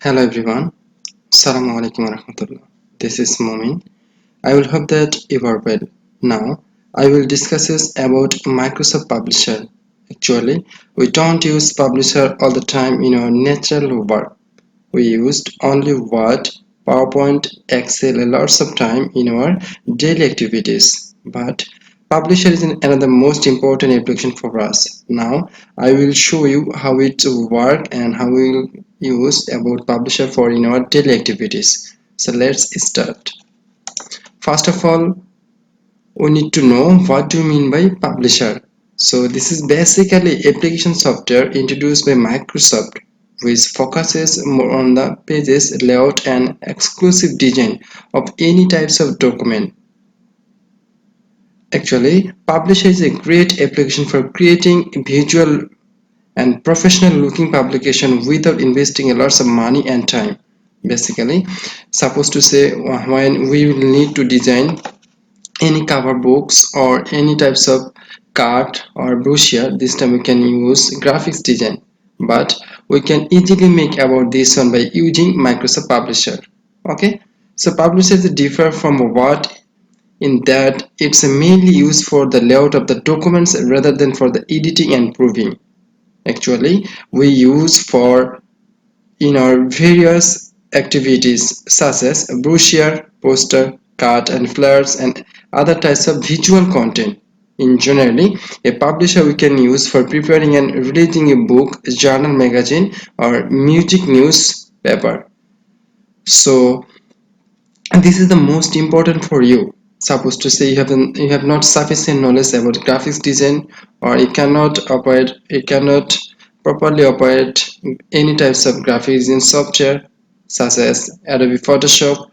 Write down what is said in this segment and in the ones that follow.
Hello everyone. Assalamu alaikum warahmatullah. This is Momin. I will hope that you are well. Now I will discuss about Microsoft Publisher. Actually, we don't use Publisher all the time in our natural work. We used only Word, PowerPoint, Excel lots of time in our daily activities. But Publisher is another most important application for us. Now I will show you how it works and how we will use about Publisher for in our daily activities. So let's start. First of all, we need to know what do you mean by publisher. So this is basically application software introduced by Microsoft which focuses more on the pages layout and exclusive design of any types of document. Actually, publisher is a great application for creating visual and professional looking publication without investing a lot of money and time. Basically, supposed to say when we will need to design any cover books or any types of card or brochure, this time we can use graphics design, but we can easily make about this one by using Microsoft Publisher. Okay, so publishers differ from Word in that it's mainly used for the layout of the documents rather than for the editing and proofing. Actually, we use for in our various activities such as brochure, poster, card and flyers and other types of visual content. In generally, a publisher we can use for preparing and releasing a book, journal, magazine or music newspaper. So this is the most important for you. Suppose to say you have not sufficient knowledge about graphics design or you cannot properly operate any types of graphics design software such as Adobe Photoshop,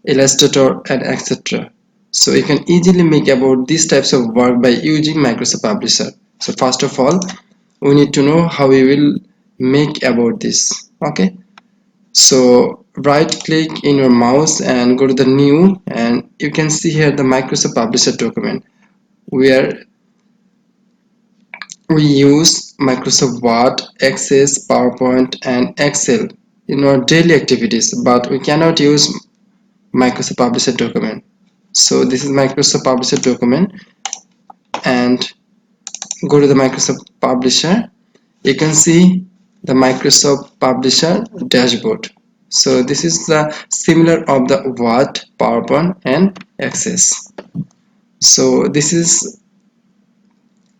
Illustrator and etc. So you can easily make about these types of work by using Microsoft Publisher. So first of all, we need to know how we will make about this. Okay, so right click in your mouse and go to the new, and you can see here the Microsoft Publisher document where we use Microsoft Word, Access, PowerPoint and Excel in our daily activities, but we cannot use Microsoft Publisher document. So this is Microsoft Publisher document, and go to the Microsoft Publisher. You can see the Microsoft Publisher dashboard. So this is the similar of the Word, PowerPoint and Access. So this is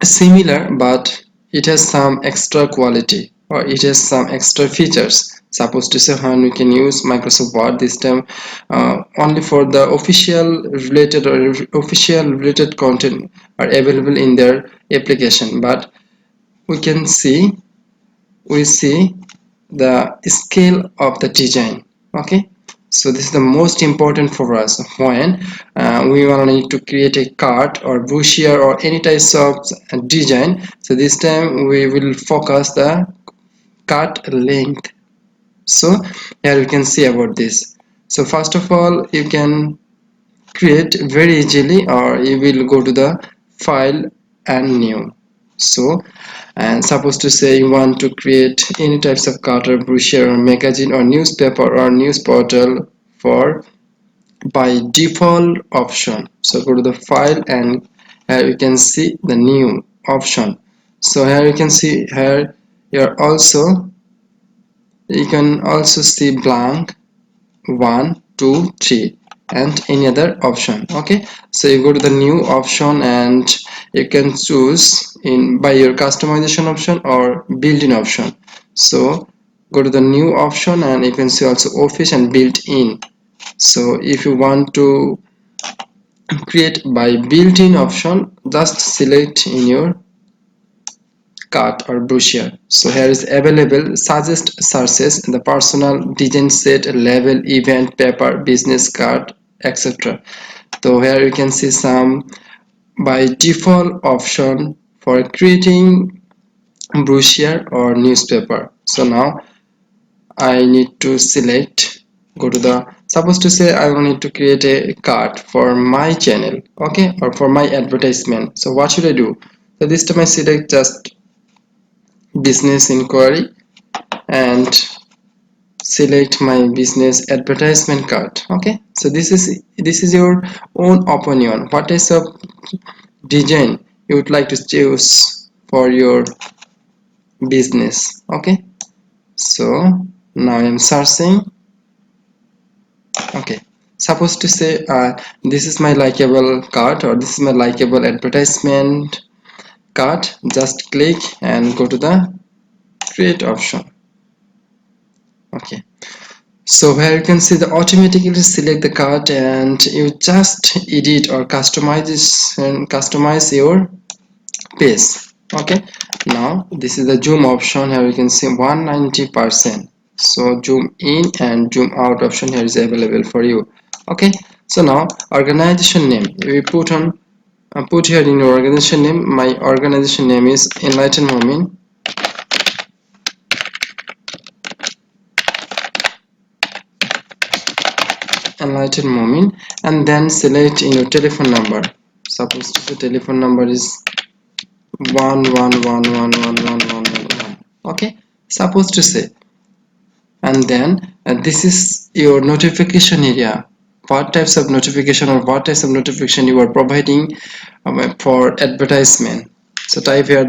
similar, but it has some extra quality or it has some extra features. Supposed to say when we can use Microsoft Word this time only for the official related content are available in their application, but we can see we see the scale of the design. Okay, so this is the most important for us when we want to need to create a card or brochure or any types of design. So this time we will focus the card length. So here you can see about this. So first of all, you can create very easily, or you will go to the file and new. So and suppose to say you want to create any types of card or brochure or magazine or newspaper or news portal for by default option. So go to the file, and here you can see the new option. So here you can see here you can also see blank 1 2 3 and any other option. Okay, so you go to the new option and you can choose in by your customization option or built-in option. So go to the new option and you can see also office and built-in. So if you want to create by built-in option, just select in your card or brochure. So here is available suggest searches in the personal design set label event paper business card etc. So here you can see some by default option for creating brochure or newspaper. So now I need to select, go to the, suppose to say I need to create a card for my channel, okay, or for my advertisement. So what should I do? So this time I select just business inquiry and select my business advertisement card. Okay, so this is your own opinion, what is of design you would like to choose for your business. Okay, so now I am searching. Okay, supposed to say this is my likable card, or this is my likable advertisement card. Just click and go to the create option. Okay, so where you can see the automatically select the card, and you just edit or customize this and customize your page. Okay, now this is the zoom option. Here you can see 190%, so zoom in and zoom out option here is available for you. Okay, so now organization name we put here in your organization name. My organization name is Enlighten Momin. Enlighten Momin, and then select in your telephone number. Suppose the telephone number is 1111111. Okay, suppose to say, and then this is your notification area. What types of notification or what types of notification you are providing for advertisement. So type here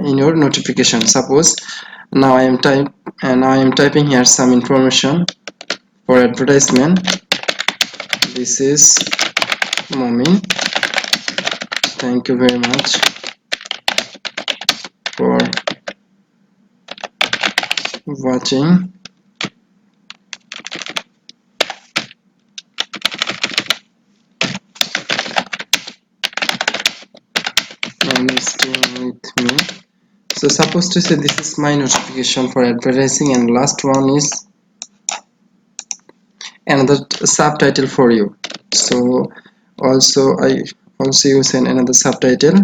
in your notification. Suppose now I am typing here some information for advertisement. This is Momin. Thank you very much for watching. And staying with me. So suppose to say this is my notification for advertising, and last one is another subtitle for you. So also I also use another subtitle.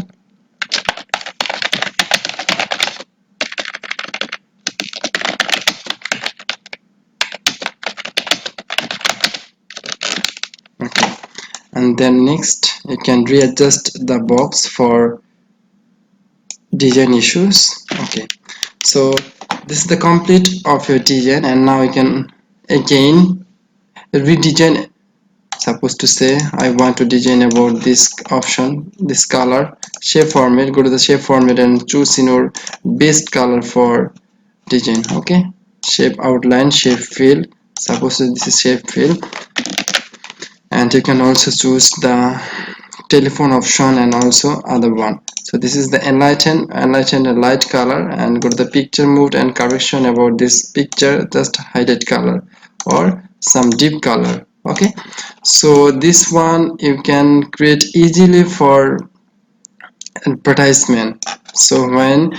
Okay, and then next you can readjust the box for design issues. Okay, so this is the complete of your design, and now you can again redesign. Supposed to say I want to design about this option, this color, shape format. Go to the shape format and choose in your best color for design. Okay, shape outline, shape fill. Suppose this is shape fill, and you can also choose the telephone option and also other one. So this is the enlighten a light color, and go to the picture mode and correction about this picture, just highlight color or some deep color. Okay, so this one you can create easily for advertisement. So when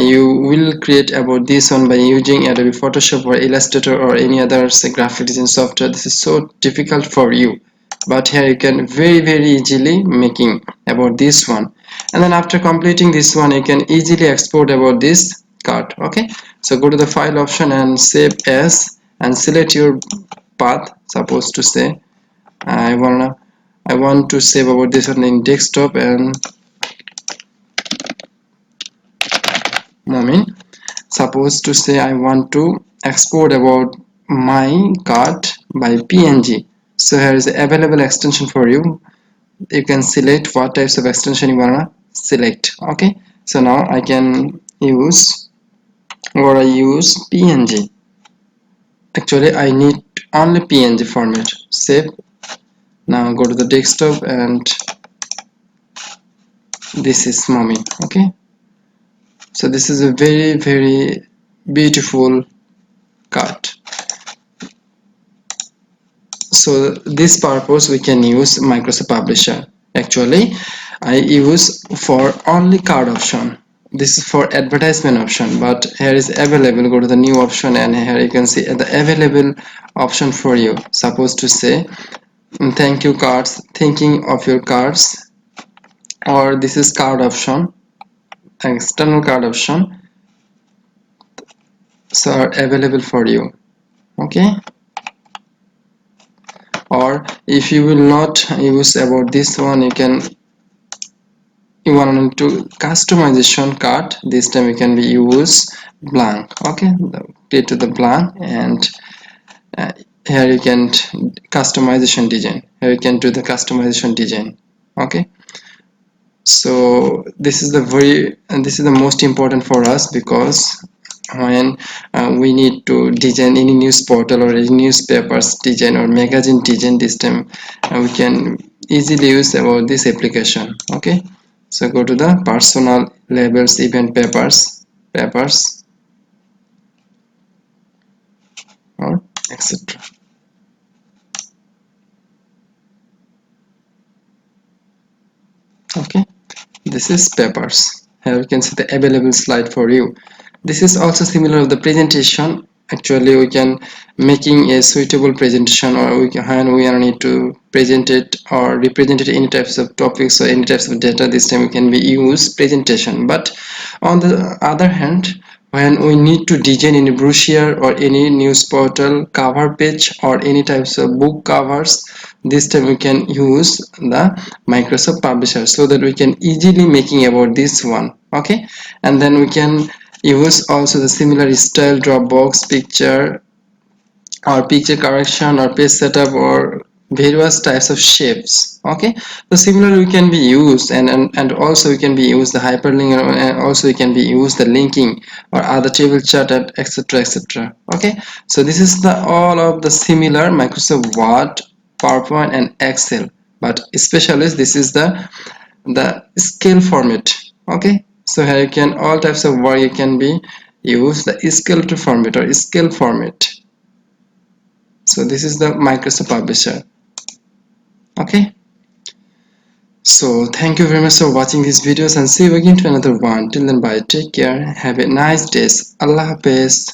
you will create about this one by using Adobe Photoshop or Illustrator or any other graphic design software, this is so difficult for you, but here you can very easily making about this one. And then after completing this one, you can easily export about this card. Okay, so go to the file option and save as, and select your path. Supposed to say I want to save about this one in desktop and Momin. Suppose to say I want to export about my card by PNG. So here is the available extension for you. You can select what types of extension you wanna select. Okay, so now I can use, or I use PNG. Actually I need only PNG format. Save. Now go to the desktop, and this is Momin. Okay, so this is a very beautiful card. So this purpose we can use Microsoft Publisher. Actually I use for only card option. This is for advertisement option, but here is available. Go to the new option, and here you can see the available option for you. Suppose to say thank you cards, thinking of your cards, or this is card option, external card option, so are available for you. Okay, or if you will not use about this one, you can you want to customization card, this time you can be use blank. Okay, click to the blank, and uh, here you can customization design, here you can do the customization design. Okay, so this is the very, and this is the most important for us, because when we need to design any news portal or any newspapers design or magazine design, this time we can easily use about this application. Okay, so go to the personal labels, event papers or etc. Okay, this is papers. Here you can see the available slide for you. This is also similar to the presentation. Actually, we can making a suitable presentation, or we can, when we are need to present it or represent it any types of topics or any types of data, this time we can be use presentation. But on the other hand, when we need to design any brochure or any news portal cover page or any types of book covers, this time we can use the Microsoft Publisher, so that we can easily making about this one. Okay, and then we can use also the similar style Dropbox picture or picture correction or page setup or various types of shapes. Okay, so similarly we can be used, and also we can be used the hyperlink, and also we can be used the linking or other table chart and etc etc. Okay, so this is the all of the similar Microsoft Word, PowerPoint and Excel, but especially this is the scale format. Okay, so here you can all types of work you can be use the scale to format or scale format. So this is the Microsoft Publisher. Okay, so thank you very much for watching these videos, and see you again to another one. Till then, bye, take care, have a nice day. Allah Hafiz.